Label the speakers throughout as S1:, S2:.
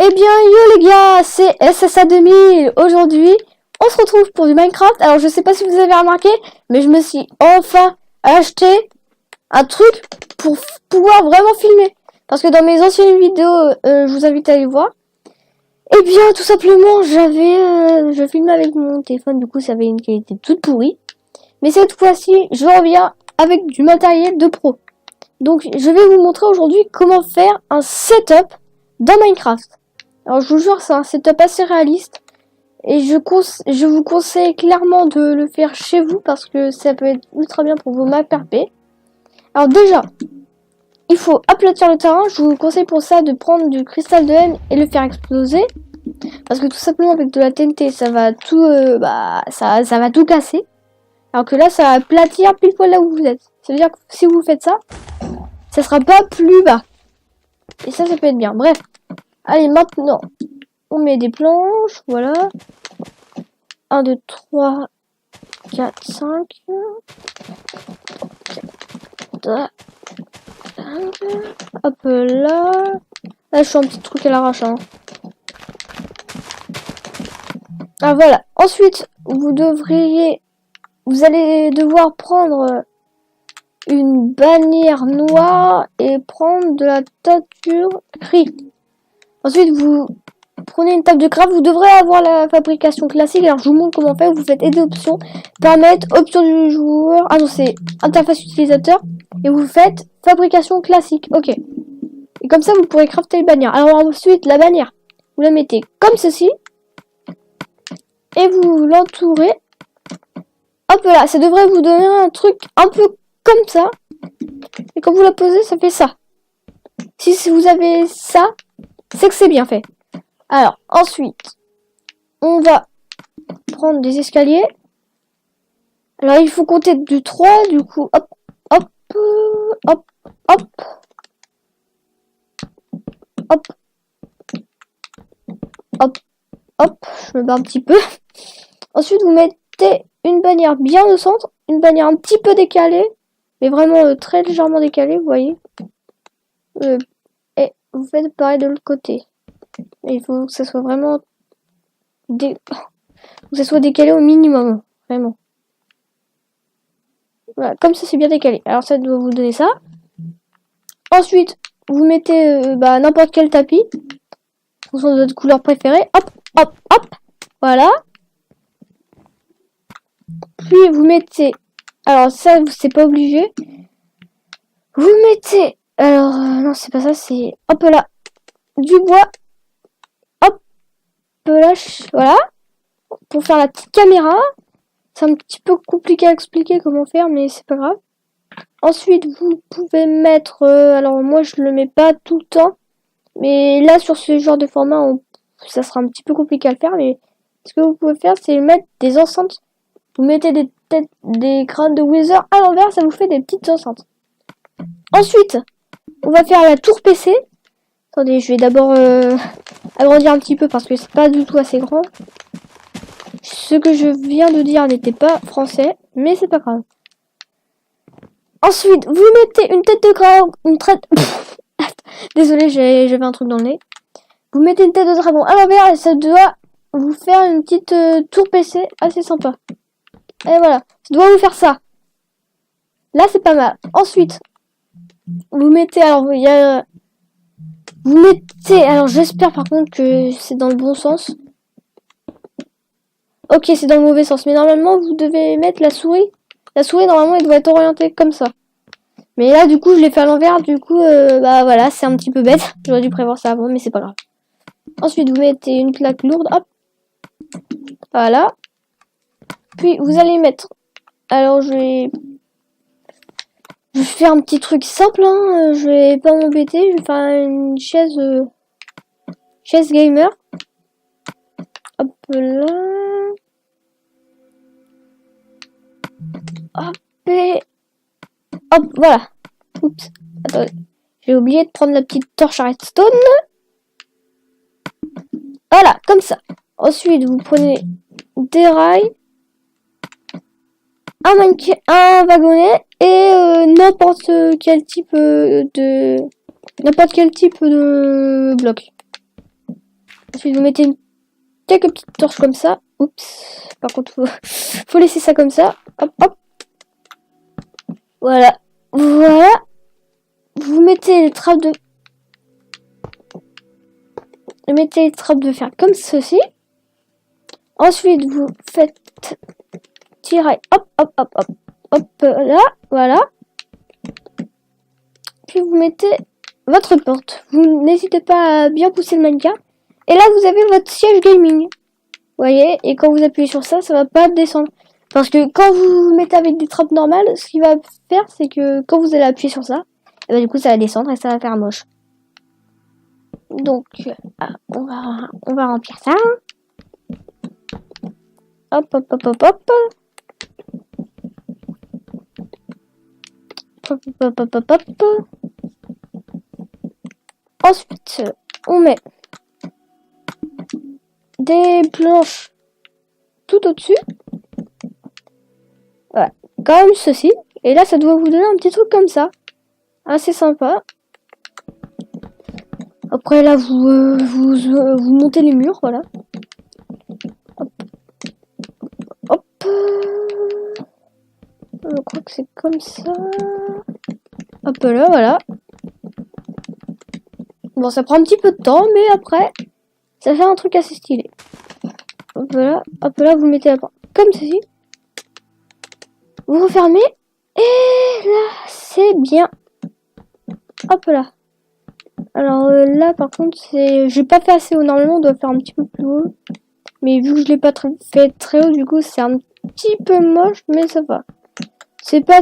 S1: Eh bien, yo les gars, c'est SSA 2000. Aujourd'hui, on se retrouve pour du Minecraft. Alors, je sais pas si vous avez remarqué, mais je me suis enfin acheté un truc pour pouvoir vraiment filmer. Parce que dans mes anciennes vidéos, je vous invite à aller voir. Eh bien, tout simplement, je filmais avec mon téléphone, du coup, ça avait une qualité toute pourrie. Mais cette fois-ci, je reviens avec du matériel de pro. Donc, je vais vous montrer aujourd'hui comment faire un setup dans Minecraft. Alors, je vous jure, c'est un setup assez réaliste. Et je vous conseille clairement de le faire chez vous parce que ça peut être ultra bien pour vos maps RP. Alors déjà, il faut aplatir le terrain. Je vous conseille pour ça de prendre du cristal de haine et le faire exploser. Parce que tout simplement avec de la TNT, ça va tout, ça va tout casser. Alors que là, ça va aplatir pile poil là où vous êtes. Ça veut dire que si vous faites ça, ça sera pas plus bas. Et ça peut être bien. Bref. Allez, maintenant, on met des planches. Voilà. 1, 2, 3, 4, 5. 4, 5. Hop là. Là, je fais un petit truc à l'arrache. Hein. Ah, voilà. Ensuite, vous allez devoir prendre une bannière noire et prendre de la teinture gris. Ensuite, vous prenez une table de craft. Vous devrez avoir la fabrication classique. Alors, je vous montre comment faire. Vous faites aider options, permettre, options du joueur. Ah non, c'est interface utilisateur. Et vous faites fabrication classique. Ok. Et comme ça, vous pourrez crafter les bannières. Alors, ensuite, la bannière, vous la mettez comme ceci. Et vous l'entourez. Hop là, ça devrait vous donner un truc un peu comme ça. Et quand vous la posez, ça fait ça. Si vous avez ça, c'est que c'est bien fait. Alors, ensuite, on va prendre des escaliers. Alors, il faut compter de 3, du coup, hop, hop, hop, hop, hop, hop, hop, je me bats un petit peu. Ensuite, vous mettez une bannière bien au centre, une bannière un petit peu décalée, mais vraiment très légèrement décalée, vous voyez. Et vous faites pareil de l'autre côté. Et il faut que ça soit vraiment que ça soit décalé au minimum, vraiment. Voilà, comme ça c'est bien décalé. Alors ça doit vous donner ça. Ensuite, vous mettez n'importe quel tapis, en fonction de votre couleur préférée. Hop, hop, hop. Voilà. Puis vous mettez, alors ça c'est pas obligé. Vous mettez, alors non c'est pas ça, c'est hop là, du bois. Hop là, voilà. Pour faire la petite caméra. C'est un petit peu compliqué à expliquer comment faire, mais c'est pas grave. Ensuite, vous pouvez mettre... alors moi, je le mets pas tout le temps. Mais là, sur ce genre de format, ça sera un petit peu compliqué à le faire. Mais ce que vous pouvez faire, c'est mettre des enceintes. Vous mettez des crânes de Wither à l'envers, ça vous fait des petites enceintes. Ensuite, on va faire la tour PC. Attendez, je vais d'abord agrandir un petit peu parce que c'est pas du tout assez grand. Ce que je viens de dire n'était pas français, mais c'est pas grave. Ensuite, vous mettez une tête de dragon, Désolé, j'avais un truc dans le nez. Vous mettez une tête de dragon à l'envers et ça doit vous faire une petite tour PC assez sympa. Et voilà, ça doit vous faire ça. Là, c'est pas mal. Ensuite, vous mettez, alors j'espère par contre que c'est dans le bon sens. Ok, c'est dans le mauvais sens. Mais normalement, vous devez mettre la souris. La souris, normalement, elle doit être orientée comme ça. Mais là, du coup, je l'ai fait à l'envers. Du coup, voilà, c'est un petit peu bête. J'aurais dû prévoir ça avant, mais c'est pas grave. Ensuite, vous mettez une plaque lourde. Hop. Voilà. Puis, vous allez mettre... Alors, je vais faire un petit truc simple. Hein. Je vais pas m'embêter. Je vais faire une chaise... chaise gamer. Hop là. Hop et... Hop, voilà. Oups. Attendez. J'ai oublié de prendre la petite torche à redstone. Voilà, comme ça. Ensuite, vous prenez des rails, un wagonnet et n'importe quel type de bloc. Ensuite, vous mettez quelques petites torches comme ça. Oups. Par contre, faut laisser ça comme ça. Hop, hop. Voilà. Voilà. Vous mettez les trappes de... Vous mettez les trappes de fer comme ceci. Ensuite, vous faites tirer. Hop, hop, hop, hop. Hop, là. Voilà. Puis vous mettez votre porte. Vous n'hésitez pas à bien pousser le mannequin. Et là, vous avez votre siège gaming. Vous voyez, et quand vous appuyez sur ça, ça va pas descendre. Parce que quand vous mettez avec des trappes normales, ce qu'il va faire, c'est que quand vous allez appuyer sur ça, et ben, du coup, ça va descendre et ça va faire moche. Donc, on va remplir ça. Hop, hop, hop, hop, hop. Hop, hop, hop, hop, hop. Ensuite, on met des planches tout au-dessus. Voilà, comme ceci. Et là, ça doit vous donner un petit truc comme ça. Assez sympa. Après, là, vous montez les murs, voilà. Hop. Hop. Je crois que c'est comme ça. Hop là, voilà. Bon, ça prend un petit peu de temps, mais après, ça fait un truc assez stylé. Hop là, vous mettez la porte comme ceci. Vous refermez. Et là, c'est bien. Hop là. Alors là, par contre, j'ai pas fait assez haut. Normalement, on doit faire un petit peu plus haut. Mais vu que je l'ai pas fait très haut, du coup, c'est un petit peu moche, mais ça va. C'est pas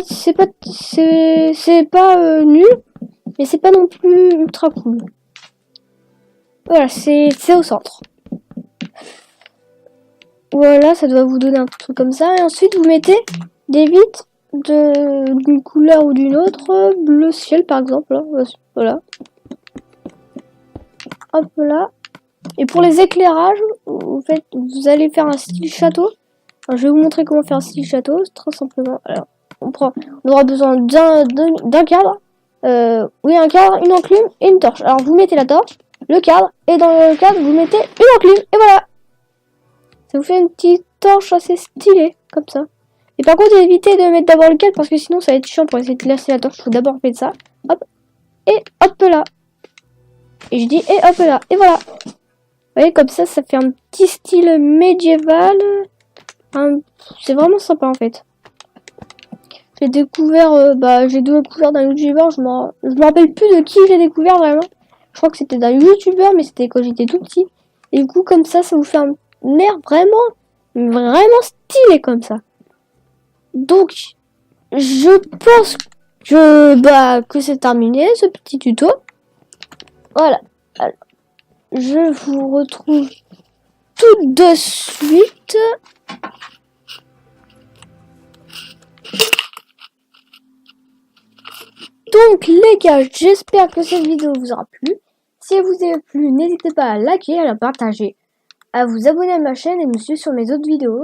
S1: nul, mais c'est pas non plus ultra cool. Voilà, c'est au centre. Voilà, ça doit vous donner un truc comme ça. Et ensuite, vous mettez des vitres d'une couleur ou d'une autre. Bleu ciel, par exemple. Là. Voilà. Hop là. Et pour les éclairages, vous allez faire un style château. Alors, je vais vous montrer comment faire un style château. C'est très simplement. Alors, on aura besoin d'un cadre. Oui, un cadre, une enclume et une torche. Alors, vous mettez la torche, le cadre, et dans le cadre, vous mettez une enclume. Et voilà. Ça vous fait une petite torche assez stylée, comme ça. Et par contre, évitez de mettre d'abord le cadre, parce que sinon, ça va être chiant pour essayer de placer la torche. Il faut d'abord faire ça. Hop. Et hop là. Et je dis, et hop là. Et voilà. Vous voyez, comme ça fait un petit style médiéval. C'est vraiment sympa, en fait. J'ai découvert, j'ai découvert d'un youtubeur, je me rappelle plus de qui j'ai découvert vraiment. Je crois que c'était d'un youtubeur, mais c'était quand j'étais tout petit. Et du coup, comme ça vous fait un air vraiment stylé comme ça. Donc, je pense que c'est terminé, ce petit tuto. Voilà. Alors, je vous retrouve tout de suite. Donc les gars, j'espère que cette vidéo vous aura plu. Si elle vous a plu, n'hésitez pas à liker, à la partager, à vous abonner à ma chaîne et me suivre sur mes autres vidéos.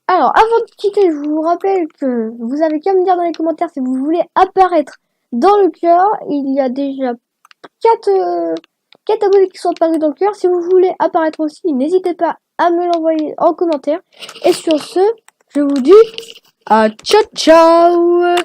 S1: Alors avant de quitter, je vous rappelle que vous avez qu'à me dire dans les commentaires si vous voulez apparaître dans le cœur. Il y a déjà 4 abonnés qui sont apparus dans le cœur. Si vous voulez apparaître aussi, n'hésitez pas à me l'envoyer en commentaire. Et sur ce, je vous dis à ciao ciao.